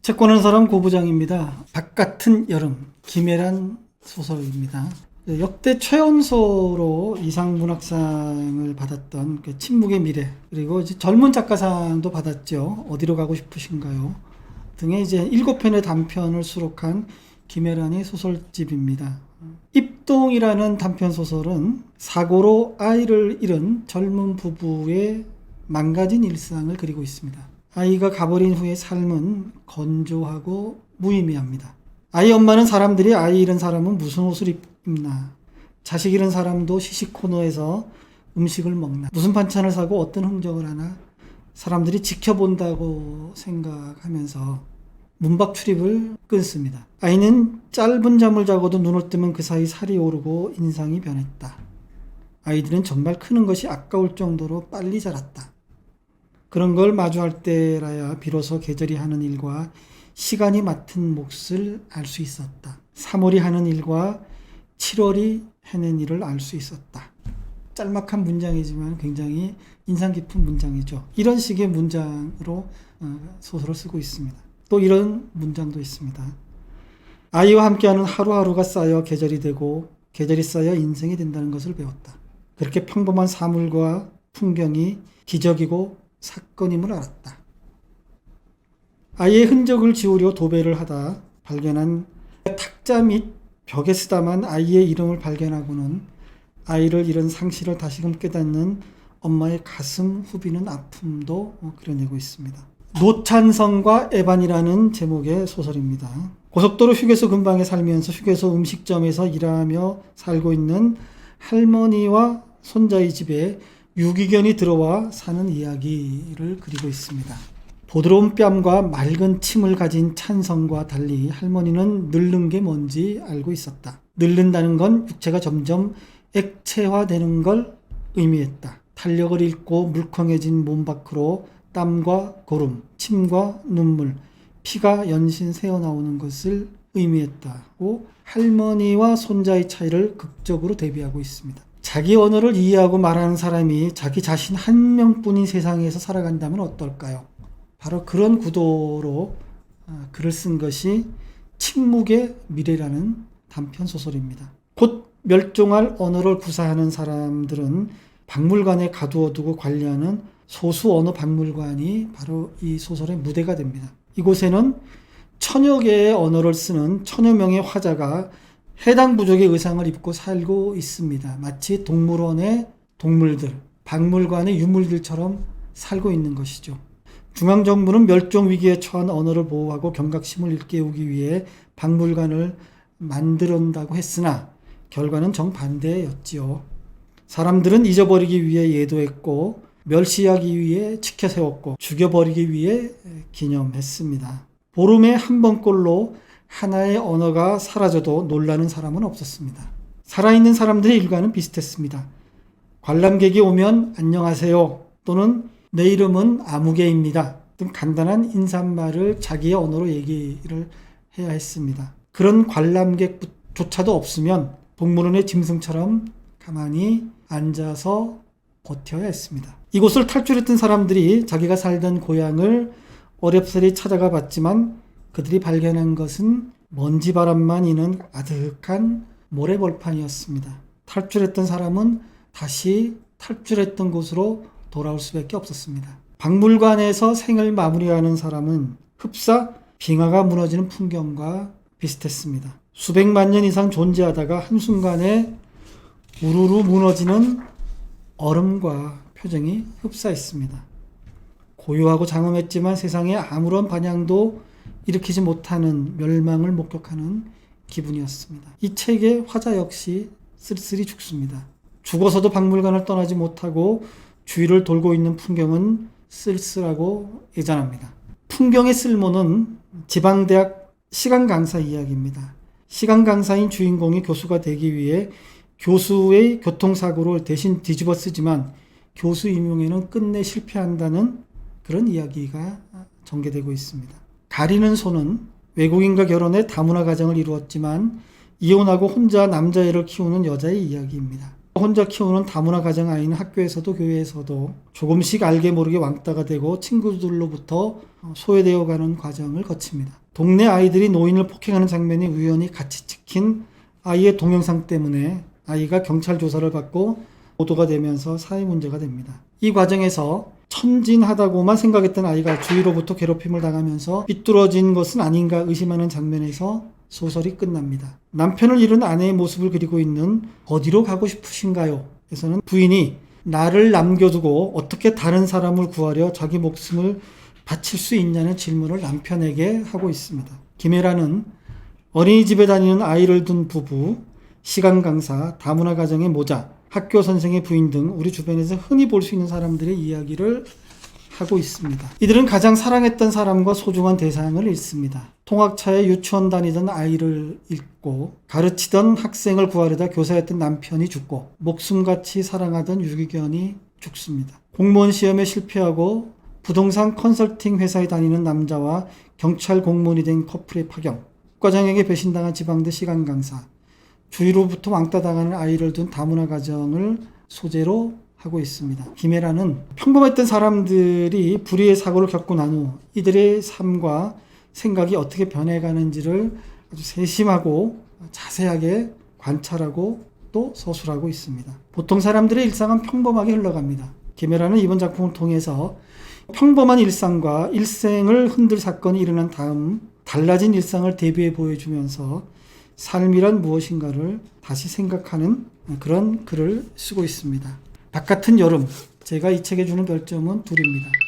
채권하는 사람 고부장입니다. 바깥은 여름, 김애란 소설입니다. 역대 최연소로 이상문학상을 받았던 침묵의 미래, 그리고 이제 젊은 작가상도 받았죠. 어디로 가고 싶으신가요? 등의 이제 7편의 단편을 수록한 김애란의 소설집입니다. 입동이라는 단편 소설은 사고로 아이를 잃은 젊은 부부의 망가진 일상을 그리고 있습니다. 아이가 가버린 후의 삶은 건조하고 무의미합니다. 아이 엄마는 사람들이 아이 잃은 사람은 무슨 옷을 입나, 자식 잃은 사람도 시식 코너에서 음식을 먹나, 무슨 반찬을 사고 어떤 흥정을 하나 사람들이 지켜본다고 생각하면서 문박 출입을 끊습니다. 아이는 짧은 잠을 자고도 눈을 뜨면 그 사이 살이 오르고 인상이 변했다. 아이들은 정말 크는 것이 아까울 정도로 빨리 자랐다. 그런 걸 마주할 때라야 비로소 계절이 하는 일과 시간이 맡은 몫을 알 수 있었다. 3월이 하는 일과 7월이 해낸 일을 알 수 있었다. 짤막한 문장이지만 굉장히 인상 깊은 문장이죠. 이런 식의 문장으로 소설을 쓰고 있습니다. 또 이런 문장도 있습니다. 아이와 함께하는 하루하루가 쌓여 계절이 되고 계절이 쌓여 인생이 된다는 것을 배웠다. 그렇게 평범한 사물과 풍경이 기적이고 사건임을 알았다. 아이의 흔적을 지우려 도배를 하다 발견한 탁자 및 벽에 쓰다만 아이의 이름을 발견하고는 아이를 잃은 상실을 다시금 깨닫는 엄마의 가슴 후비는 아픔도 그려내고 있습니다. 노찬성과 에반이라는 제목의 소설입니다. 고속도로 휴게소 근방에 살면서 휴게소 음식점에서 일하며 살고 있는 할머니와 손자의 집에 유기견이 들어와 사는 이야기를 그리고 있습니다. 부드러운 뺨과 맑은 침을 가진 찬성과 달리 할머니는 늙는 게 뭔지 알고 있었다. 늙는다는 건 육체가 점점 액체화되는 걸 의미했다. 탄력을 잃고 물컹해진 몸 밖으로 땀과 고름, 침과 눈물, 피가 연신 새어나오는 것을 의미했다고 할머니와 손자의 차이를 극적으로 대비하고 있습니다. 자기 언어를 이해하고 말하는 사람이 자기 자신 한 명뿐인 세상에서 살아간다면 어떨까요? 바로 그런 구도로 글을 쓴 것이 침묵의 미래라는 단편 소설입니다. 곧 멸종할 언어를 구사하는 사람들은 박물관에 가두어두고 관리하는 소수 언어 박물관이 바로 이 소설의 무대가 됩니다. 이곳에는 천여 개의 언어를 쓰는 천여 명의 화자가 해당 부족의 의상을 입고 살고 있습니다. 마치 동물원의 동물들, 박물관의 유물들처럼 살고 있는 것이죠. 중앙정부는 멸종위기에 처한 언어를 보호하고 경각심을 일깨우기 위해 박물관을 만들었다고 했으나 결과는 정반대였지요. 사람들은 잊어버리기 위해 예도했고 멸시하기 위해 지켜세웠고 죽여버리기 위해 기념했습니다. 보름에 한 번꼴로 하나의 언어가 사라져도 놀라는 사람은 없었습니다. 살아있는 사람들의 일과는 비슷했습니다. 관람객이 오면 안녕하세요 또는 내 이름은 아무개입니다 등 간단한 인사말을 자기의 언어로 얘기를 해야 했습니다. 그런 관람객조차도 없으면 동물원의 짐승처럼 가만히 앉아서 버텨야 했습니다. 이곳을 탈출했던 사람들이 자기가 살던 고향을 어렵사리 찾아가 봤지만 그들이 발견한 것은 먼지바람만 이는 아득한 모래벌판이었습니다. 탈출했던 사람은 다시 탈출했던 곳으로 돌아올 수밖에 없었습니다. 박물관에서 생을 마무리하는 사람은 흡사 빙하가 무너지는 풍경과 비슷했습니다. 수백만 년 이상 존재하다가 한순간에 우르르 무너지는 얼음과 표정이 흡사했습니다. 고요하고 장엄했지만 세상에 아무런 반향도 일으키지 못하는 멸망을 목격하는 기분이었습니다. 이 책의 화자 역시 쓸쓸히 죽습니다. 죽어서도 박물관을 떠나지 못하고 주위를 돌고 있는 풍경은 쓸쓸하고 애잔합니다. 풍경의 쓸모는 지방대학 시간 강사 이야기입니다. 시간 강사인 주인공이 교수가 되기 위해 교수의 교통사고를 대신 뒤집어 쓰지만 교수 임용에는 끝내 실패한다는 그런 이야기가 전개되고 있습니다. 가리는 소는 외국인과 결혼해 다문화 가정을 이루었지만 이혼하고 혼자 남자애를 키우는 여자의 이야기입니다. 혼자 키우는 다문화 가정 아이는 학교에서도 교회에서도 조금씩 알게 모르게 왕따가 되고 친구들로부터 소외되어 가는 과정을 거칩니다. 동네 아이들이 노인을 폭행하는 장면이 우연히 같이 찍힌 아이의 동영상 때문에 아이가 경찰 조사를 받고 보도가 되면서 사회 문제가 됩니다. 이 과정에서 천진하다고만 생각했던 아이가 주위로부터 괴롭힘을 당하면서 삐뚤어진 것은 아닌가 의심하는 장면에서 소설이 끝납니다. 남편을 잃은 아내의 모습을 그리고 있는 어디로 가고 싶으신가요? 에서는 부인이 나를 남겨두고 어떻게 다른 사람을 구하려 자기 목숨을 바칠 수 있냐는 질문을 남편에게 하고 있습니다. 김혜라는 어린이집에 다니는 아이를 둔 부부, 시간 강사, 다문화 가정의 모자, 학교 선생의 부인 등 우리 주변에서 흔히 볼 수 있는 사람들의 이야기를 하고 있습니다. 이들은 가장 사랑했던 사람과 소중한 대상을 잃습니다. 통학차에 유치원 다니던 아이를 잃고 가르치던 학생을 구하려다 교사였던 남편이 죽고 목숨같이 사랑하던 유기견이 죽습니다. 공무원 시험에 실패하고 부동산 컨설팅 회사에 다니는 남자와 경찰 공무원이 된 커플의 파경, 국가장에게 배신당한 지방대 시간 강사, 주위로부터 왕따당하는 아이를 둔 다문화 가정을 소재로 하고 있습니다. 김혜라는 평범했던 사람들이 불의의 사고를 겪고 난 후 이들의 삶과 생각이 어떻게 변해가는지를 아주 세심하고 자세하게 관찰하고 또 서술하고 있습니다. 보통 사람들의 일상은 평범하게 흘러갑니다. 김혜라는 이번 작품을 통해서 평범한 일상과 일생을 흔들 사건이 일어난 다음 달라진 일상을 대비해 보여주면서 삶이란 무엇인가를 다시 생각하는 그런 글을 쓰고 있습니다. 바깥은 여름, 제가 이 책에 주는 별점은 2입니다.